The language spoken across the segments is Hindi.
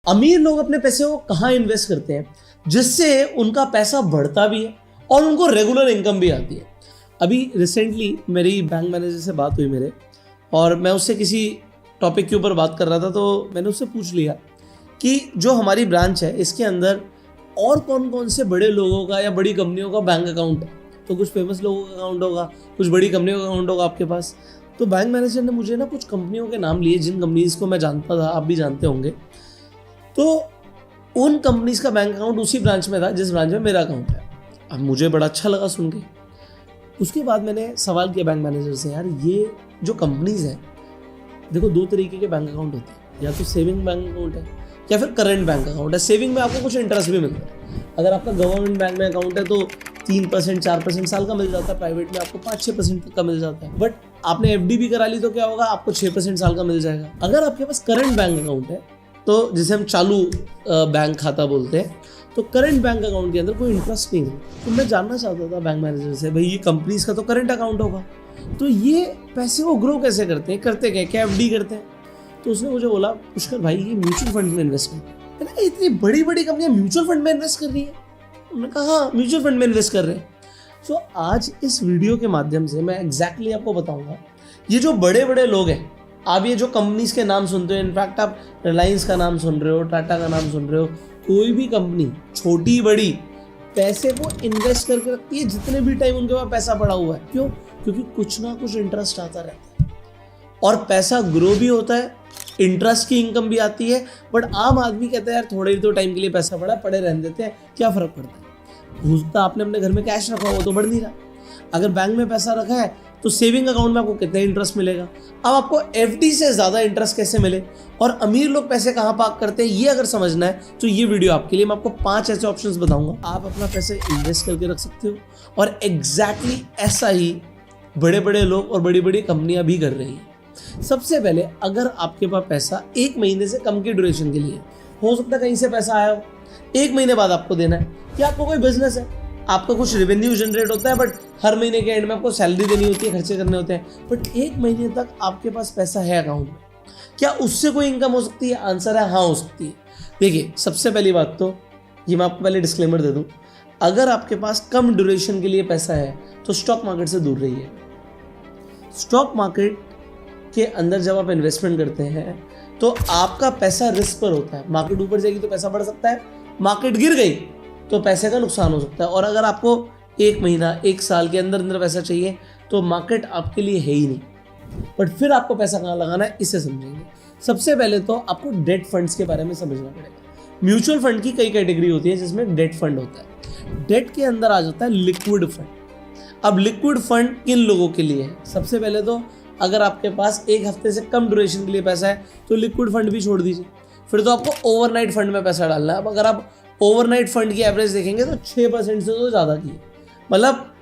अमीर लोग अपने पैसे को कहाँ इन्वेस्ट करते हैं जिससे उनका पैसा बढ़ता भी है और उनको रेगुलर इनकम भी आती है। अभी रिसेंटली मेरी बैंक मैनेजर से बात हुई मेरे, और मैं उससे किसी टॉपिक के ऊपर बात कर रहा था, तो मैंने उससे पूछ लिया कि जो हमारी ब्रांच है इसके अंदर और कौन कौन से बड़े लोगों का या बड़ी कंपनियों का बैंक अकाउंट है। तो कुछ फेमस लोगों का अकाउंट होगा, कुछ बड़ी कंपनियों का अकाउंट होगा आपके पास। तो बैंक मैनेजर ने मुझे ना कुछ कंपनियों के नाम लिए जिन कंपनीज को मैं जानता था, आप भी जानते होंगे। तो उन कंपनीज का बैंक अकाउंट उसी ब्रांच में था जिस ब्रांच में मेरा अकाउंट है। अब मुझे बड़ा अच्छा लगा सुन के। उसके बाद मैंने सवाल किया बैंक मैनेजर से, यार ये जो कंपनीज हैं, देखो दो तरीके के बैंक अकाउंट होते हैं, या तो सेविंग बैंक अकाउंट है या फिर करंट बैंक अकाउंट है। सेविंग में आपको कुछ इंटरेस्ट भी मिलता है। अगर आपका गवर्नमेंट बैंक में अकाउंट है तो 3% 4% साल का मिल जाता है, प्राइवेट में आपको 5-6% का मिल जाता है। बट आपने एफडी भी करा ली तो क्या होगा, आपको 6% साल का मिल जाएगा। अगर आपके पास करंट बैंक अकाउंट है, तो जिसे हम चालू बैंक खाता बोलते हैं, तो करंट बैंक अकाउंट के अंदर कोई इंटरेस्ट नहीं है। तो मैं जानना चाहता था बैंक मैनेजर से, भाई ये कंपनीज का तो करंट अकाउंट होगा, तो ये पैसे वो ग्रो कैसे करते हैं, करते क्या एफडी करते हैं? तो उसने मुझे बोला, पुष्कर भाई ये म्यूचुअल फंड में इन्वेस्ट करते हैं। मैंने कहा इतनी बड़ी बड़ी कंपनियां म्यूचुअल फंड में इन्वेस्ट कर रही है? उन्होंने कहा हाँ म्यूचुअल फंड में इन्वेस्ट कर रहे हैं। तो आज इस वीडियो के माध्यम से मैं एग्जैक्टली आपको बताऊंगा, ये जो बड़े बड़े लोग हैं, आप ये जो कंपनीज के नाम सुनते हो, इनफैक्ट आप रिलायंस का नाम सुन रहे हो, टाटा का नाम सुन रहे हो, कोई भी कंपनी छोटी बड़ी पैसे को इन्वेस्ट करके रखती है जितने भी टाइम उनके पास पैसा पड़ा हुआ है। क्यों? क्योंकि कुछ ना कुछ इंटरेस्ट आता रहता है और पैसा ग्रो भी होता है, इंटरेस्ट की इनकम भी आती है। बट आम आदमी कहता है यार थोड़े ही तो टाइम के लिए पैसा पड़ा, पड़े रहने देते हैं, क्या फर्क पड़ता है। हो सकता है आपने अपने घर में कैश रखा हो तो बढ़ नहीं रहा। अगर बैंक में पैसा रखा है तो सेविंग अकाउंट में आपको कितना इंटरेस्ट मिलेगा। अब आपको एफडी से ज़्यादा इंटरेस्ट कैसे मिले और अमीर लोग पैसे कहाँ पार्क करते हैं, ये अगर समझना है तो ये वीडियो आपके लिए। मैं आपको 5 ऐसे ऑप्शंस बताऊंगा, आप अपना पैसे इन्वेस्ट करके रख सकते हो। और एग्जैक्टली ऐसा ही बड़े बड़े लोग और बड़ी बड़ी कंपनियां भी कर रही हैं। सबसे पहले, अगर आपके पास पैसा 1 महीने से कम की ड्यूरेशन के लिए, हो सकता है कहीं से पैसा आया हो, 1 महीने बाद आपको देना है, या आपको कोई बिजनेस है, आपका कुछ रेवेन्यू जनरेट होता है, बट हर महीने के एंड में आपको सैलरी देनी होती है, खर्चे करने होते हैं, बट 1 महीने तक आपके पास पैसा है अकाउंट में, क्या उससे कोई इनकम हो सकती है? आंसर है हाँ, हो सकती है। देखिए, सबसे पहली बात तो ये मैं आपको पहले डिस्क्लेमर दे दूं, अगर आपके पास कम ड्यूरेशन के लिए पैसा है तो स्टॉक मार्केट से दूर रहिए। स्टॉक मार्केट के अंदर जब आप इन्वेस्टमेंट करते हैं तो आपका पैसा रिस्क पर होता है। मार्केट ऊपर जाएगी तो पैसा बढ़ सकता है, मार्केट गिर गई तो पैसे का नुकसान हो सकता है। और अगर आपको 1 महीना 1 साल के अंदर अंदर पैसा चाहिए तो मार्केट आपके लिए है ही नहीं। बट फिर आपको पैसा कहाँ लगाना है, इसे समझेंगे। सबसे पहले तो आपको डेट फंड्स के बारे में समझना पड़ेगा। म्यूचुअल फंड की कई कैटेगरी होती है जिसमें डेट फंड होता है। डेट के अंदर आ जाता है लिक्विड फंड। अब लिक्विड फंड किन लोगों के लिए है? सबसे पहले तो अगर आपके पास 1 हफ्ते से कम ड्यूरेशन के लिए पैसा है तो लिक्विड फंड भी छोड़ दीजिए। फिर तो आपको ओवरनाइट फंड में पैसा डालना है। अब अगर आप ओवरनाइट फंड की एवरेज देखेंगे तो 6% से तो ज़्यादा की है। मतलब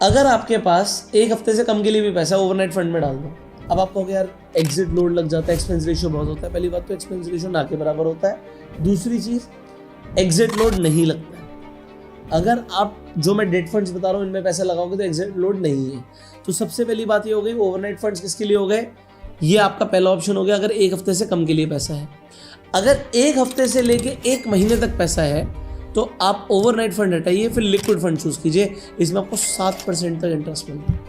अगर आपके पास 1 हफ्ते से कम के लिए भी पैसा ओवरनाइट फंड में डाल दो। अब आपको यार एग्जिट लोड लग जाता है, एक्सपेंस रेशियो बहुत होता है। पहली बात तो एक्सपेंस रेशियो ना के बराबर होता है। दूसरी चीज़, एग्जिट लोड नहीं लगता है। अगर आप जो मैं डेट फंड्स बता रहा हूँ इनमें पैसा लगाओगे तो एग्जिट लोड नहीं है। तो सबसे पहली बात ये हो गई, ओवरनाइट फंड्स किसके लिए हो गए? ये आपका पहला ऑप्शन हो गया अगर 1 हफ्ते से कम के लिए पैसा है। अगर 1 हफ्ते से लेके 1 महीने तक पैसा है तो आप ओवरनाइट फंड हटाइए, फिर लिक्विड फंड चूज कीजिए। इसमें आपको 7% तक इंटरेस्ट मिल रहा है,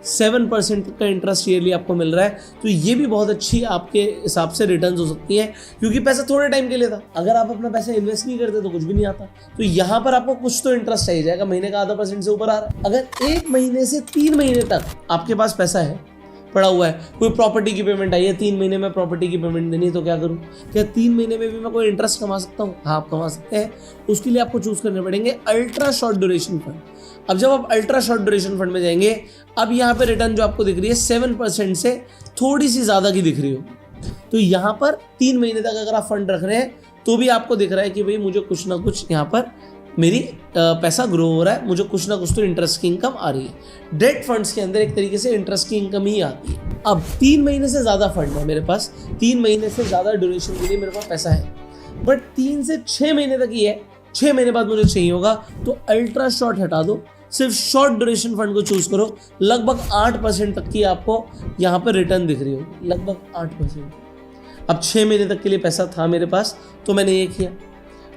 7% का इंटरेस्ट ईयरली आपको मिल रहा है। तो ये भी बहुत अच्छी आपके हिसाब से रिटर्न्स हो सकती है, क्योंकि पैसा थोड़े टाइम के लिए था। अगर आप अपना पैसा इन्वेस्ट नहीं करते तो कुछ भी नहीं आता। तो यहाँ पर आपको कुछ तो इंटरेस्ट चाहिए जाएगा, महीने का आधा % से ऊपर आ रहा है। अगर 1 महीने से 3 महीने तक आपके पास पैसा है, पड़ा हुआ है, कोई प्रॉपर्टी की पेमेंट आई है, 3 महीने में प्रॉपर्टी की पेमेंट देनी है, तो क्या करूं? क्या 3 महीने में भी मैं कोई इंटरेस्ट कमा सकता हूं? हाँ, आप कमा सकते हैं। उसके लिए आपको चूज करने पड़ेंगे अल्ट्रा शॉर्ट ड्यूरेशन फंड। अब जब आप अल्ट्रा शॉर्ट ड्यूरेशन फंड में जाएंगे, अब यहाँ पे रिटर्न जो आपको दिख रही है 7% से थोड़ी सी ज्यादा की दिख रही होगी। तो यहाँ पर 3 महीने तक अगर आप फंड रख रहे हैं तो भी आपको दिख रहा है कि भाई मुझे कुछ ना कुछ यहाँ पर मेरी पैसा ग्रो हो रहा है, मुझे कुछ ना कुछ तो इंटरेस्ट की इनकम आ रही है। डेट फंड्स के अंदर एक तरीके से इंटरेस्ट की इनकम ही आती है। अब 3 महीने से ज़्यादा फंड है मेरे पास, 3 महीने से ज़्यादा ड्यूरेशन के लिए मेरे पास पैसा है, बट 3 से 6 महीने तक ही है, 6 महीने बाद मुझे चाहिए होगा, तो अल्ट्रा शॉर्ट हटा दो, सिर्फ शॉर्ट ड्यूरेशन फंड को चूज करो। लगभग 8% तक की आपको यहाँ पर रिटर्न दिख रही होगी, लगभग 8%। अब 6 महीने तक के लिए पैसा था मेरे पास तो मैंने ये किया।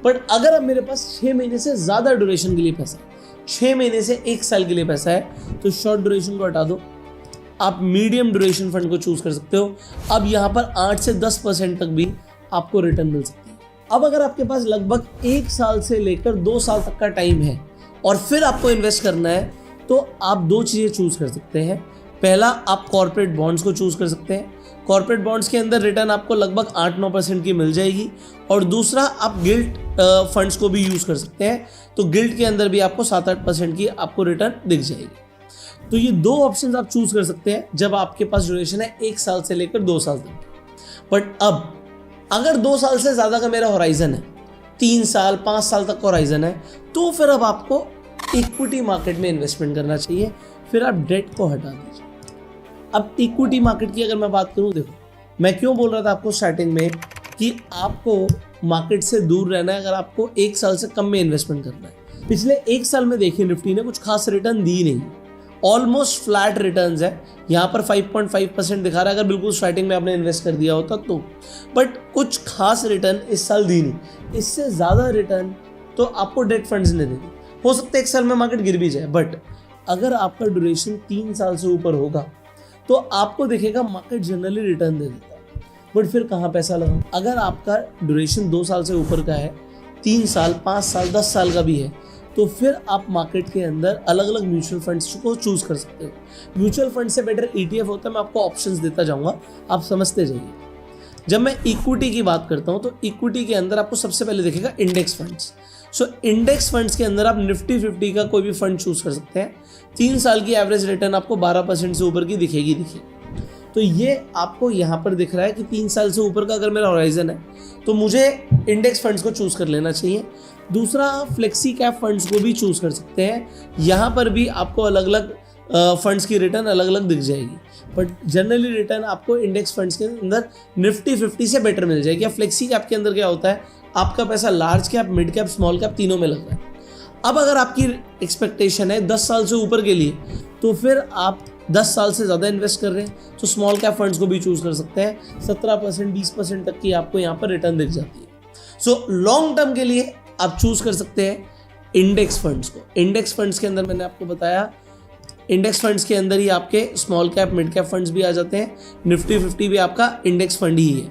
बट अगर अब मेरे पास 6 महीने से ज़्यादा ड्यूरेशन के लिए पैसा है, 6 महीने से 1 साल के लिए पैसा है, तो शॉर्ट ड्यूरेशन को हटा दो, आप मीडियम ड्यूरेशन फंड को चूज कर सकते हो। अब यहाँ पर 8 से 10% तक भी आपको रिटर्न मिल सकती है। अब अगर आपके पास लगभग 1 साल से लेकर 2 साल तक का टाइम है और फिर आपको इन्वेस्ट करना है, तो आप 2 चीज़ें चूज कर सकते हैं। पहला, आप कॉर्पोरेट बॉन्ड्स को चूज कर सकते हैं। कॉर्पोरेट बॉन्ड्स के अंदर रिटर्न आपको लगभग 8-9% की मिल जाएगी। और दूसरा, आप गिल्ट फंड्स को भी यूज कर सकते हैं, तो गिल्ट के अंदर भी आपको 7-8% की आपको रिटर्न दिख जाएगी। तो ये 2 ऑप्शन आप चूज कर सकते हैं जब आपके पास ड्यूरेशन है 1 साल से लेकर 2 साल तक। बट अब अगर 2 साल से ज़्यादा का मेरा होराइजन है, 3 साल 5 साल तक का होराइजन है, तो फिर अब आपको इक्विटी मार्केट में इन्वेस्टमेंट करना चाहिए। फिर आप डेट को हटा दीजिए। अब इक्विटी मार्केट की अगर मैं बात करूं, देखो मैं क्यों बोल रहा था आपको स्टार्टिंग में कि आपको मार्केट से दूर रहना है अगर आपको 1 साल से कम में इन्वेस्टमेंट करना है। पिछले 1 साल में देखिए निफ्टी ने कुछ खास रिटर्न दी नहीं, ऑलमोस्ट फ्लैट रिटर्न्स है। यहाँ पर 5.5% दिखा रहा है अगर बिल्कुल स्टार्टिंग में आपने इन्वेस्ट कर दिया होता तो। बट कुछ खास रिटर्न इस साल दी नहीं। इससे ज़्यादा रिटर्न तो आपको डेट फंड्स ने देगी। हो सकता है 1 साल में मार्केट गिर भी जाए, बट अगर आपका ड्यूरेशन 3 साल से ऊपर होगा तो आपको दिखेगा मार्केट जनरली रिटर्न दे देता है। बट फिर कहाँ पैसा लगाऊं? अगर आपका ड्यूरेशन 2 साल से ऊपर का है, 3 साल 5 साल 10 साल का भी है, तो फिर आप मार्केट के अंदर अलग अलग म्यूचुअल फंड्स को चूज कर सकते हो। म्यूचुअल फंड से बेटर ETF होता है। मैं आपको ऑप्शंस देता जाऊंगा, आप समझते जाइए। जब मैं इक्विटी की बात करता हूं तो इक्विटी के अंदर आपको सबसे पहले दिखेगा index funds. So index funds के अंदर आप निफ्टी 50 का कोई भी फंड चूज कर सकते हैं। 3 साल की एवरेज रिटर्न आपको 12% से ऊपर की दिखेगी। तो ये आपको यहाँ पर दिख रहा है कि 3 साल से ऊपर का अगर मेरा होराइजन है तो मुझे इंडेक्स फंड्स को चूज कर लेना चाहिए। दूसरा, फ्लेक्सी कैप फंड्स को भी चूज कर सकते हैं। यहाँ पर भी आपको अलग अलग फंड्स की रिटर्न अलग अलग दिख जाएगी, बट जनरली रिटर्न आपको इंडेक्स फंड्स के अंदर निफ्टी 50 से बेटर मिल जाएगी। या फ्लेक्सी कैप के अंदर क्या होता है, आपका पैसा large cap, mid cap, small cap तीनों में लग रहा है। अब अगर आपकी एक्सपेक्टेशन है 10 साल से ऊपर के लिए, तो फिर आप 10 साल से ज़्यादा इन्वेस्ट कर रहे हैं तो स्मॉल कैप फंड्स को भी चूज कर सकते हैं। 17% 20% तक की आपको यहाँ पर रिटर्न दिख जाती है। सो लॉन्ग टर्म के लिए आप चूज कर सकते हैं इंडेक्स फंड्स को। इंडेक्स फंड्स के अंदर मैंने आपको बताया, इंडेक्स फंड्स के अंदर ही आपके small cap, mid cap funds भी आ जाते हैं। निफ्टी 50 भी आपका इंडेक्स फंड ही है,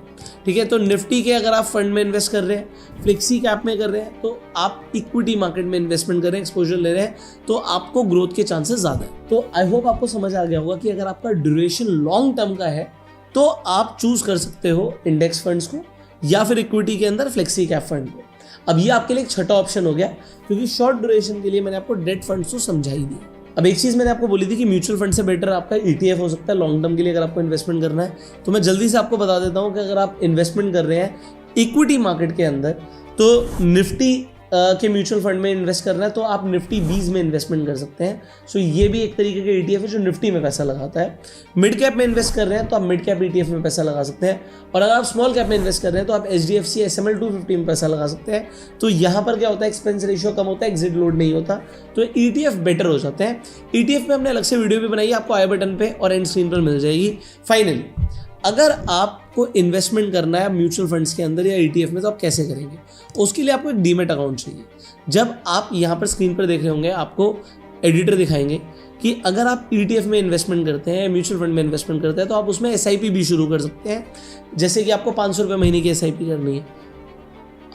ठीक है। तो निफ्टी के अगर आप फंड में इन्वेस्ट कर रहे हैं, फ्लेक्सी कैप में कर रहे हैं, तो आप इक्विटी मार्केट में इन्वेस्टमेंट कर रहे हैं, एक्सपोजर ले रहे हैं, तो आपको ग्रोथ के चांसेस ज़्यादा है। तो आई होप आपको समझ आ गया होगा कि अगर आपका ड्यूरेशन लॉन्ग टर्म का है तो आप चूज कर सकते हो इंडेक्स फंड्स को या फिर इक्विटी के अंदर फ्लेक्सी कैप फंड को। अब ये आपके लिए एक छठा ऑप्शन हो गया, क्योंकि शॉर्ट ड्यूरेशन के लिए मैंने आपको डेट फंड्स तो समझा ही दिया। अब एक चीज़ मैंने आपको बोली थी कि म्यूचुअल फंड से बेटर आपका ETF हो सकता है लॉन्ग टर्म के लिए अगर आपको इन्वेस्टमेंट करना है। तो मैं जल्दी से आपको बता देता हूँ कि अगर आप इन्वेस्टमेंट कर रहे हैं इक्विटी मार्केट के अंदर, तो निफ्टी के म्यूचुअल फंड में इन्वेस्ट करना है तो आप निफ्टी 20 में इन्वेस्टमेंट कर सकते हैं। सो ये भी एक तरीके का ETF है जो निफ्टी में पैसा लगाता है। मिड कैप में इन्वेस्ट कर रहे हैं तो आप मिड कैप ETF में पैसा लगा सकते हैं, और अगर आप स्मॉल कैप में इन्वेस्ट कर रहे हैं तो आप HDFC SML 250 में पैसा लगा सकते हैं। तो यहाँ पर क्या होता है, एक्सपेंस रेशियो कम होता है, एग्जिट लोड नहीं होता, तो ETF बेटर हो जाते हैं। ETF में हमने अलग से वीडियो भी बनाई है, आपको आई बटन पे और एंड स्क्रीन पर मिल जाएगी। फाइनली, अगर आपको इन्वेस्टमेंट करना है म्यूचुअल फंड्स के अंदर या ETF में, तो आप कैसे करेंगे? उसके लिए आपको एक डीमेट अकाउंट चाहिए। जब आप यहाँ पर स्क्रीन पर देख रहे होंगे, आपको एडिटर दिखाएंगे कि अगर आप ETF में इन्वेस्टमेंट करते हैं, म्यूचुअल फंड में इन्वेस्टमेंट करते हैं, तो आप उसमें SIP भी शुरू कर सकते हैं। जैसे कि आपको 500 रुपये महीने की SIP करनी है,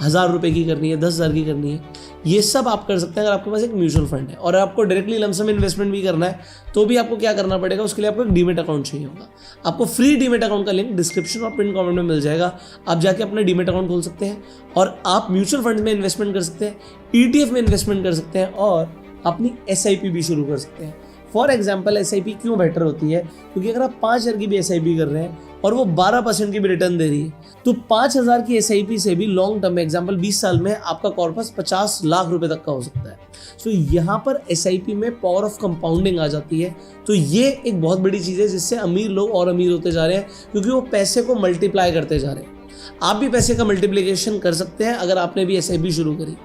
1000 रुपये की करनी है, 10,000 की करनी है, ये सब आप कर सकते हैं अगर आपके पास एक म्यूचुअल फंड है। और आपको डायरेक्टली लमसम इन्वेस्टमेंट भी करना है तो भी आपको क्या करना पड़ेगा, उसके लिए आपको एक डीमेट अकाउंट चाहिए होगा। आपको फ्री डीमेट अकाउंट का लिंक डिस्क्रिप्शन और पिन कमेंट में मिल जाएगा। आप जाके अपना डीमेट अकाउंट खोल सकते हैं और आप म्यूचुअल फंड में इन्वेस्टमेंट कर सकते हैं, ETF में इन्वेस्टमेंट कर सकते हैं और अपनी SIP भी शुरू कर सकते हैं। फॉर एग्जाम्पल SIP क्यों बेटर होती है, क्योंकि अगर आप 5,000 की भी SIP कर रहे हैं और वो 12% की भी रिटर्न दे रही है, तो 5,000 की SIP से भी लॉन्ग टर्म में, एग्जाम्पल 20 साल में आपका कॉर्पस 50 लाख रुपए तक का हो सकता है। सो यहाँ पर SIP में पावर ऑफ कंपाउंडिंग आ जाती है। तो ये एक बहुत बड़ी चीज़ है जिससे अमीर लोग और अमीर होते जा रहे हैं, क्योंकि वो पैसे को मल्टीप्लाई करते जा रहे हैं। आप भी पैसे का मल्टीप्लिकेशन कर सकते हैं अगर आपने भी SIP शुरू करी।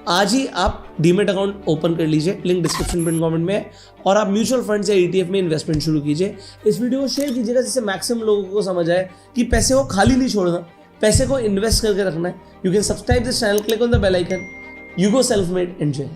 आज ही आप डीमेट अकाउंट ओपन कर लीजिए, लिंक डिस्क्रिप्शन पिन कमेंट में है, और आप म्यूचुअल फंड्स या ETF में इन्वेस्टमेंट शुरू कीजिए। इस वीडियो को शेयर कीजिएगा जिससे मैक्सिमम लोगों को समझ आए कि पैसे को खाली नहीं छोड़ना, पैसे को इन्वेस्ट करके रखना है। You can subscribe this channel, click on the bell icon. You go self made, enjoy.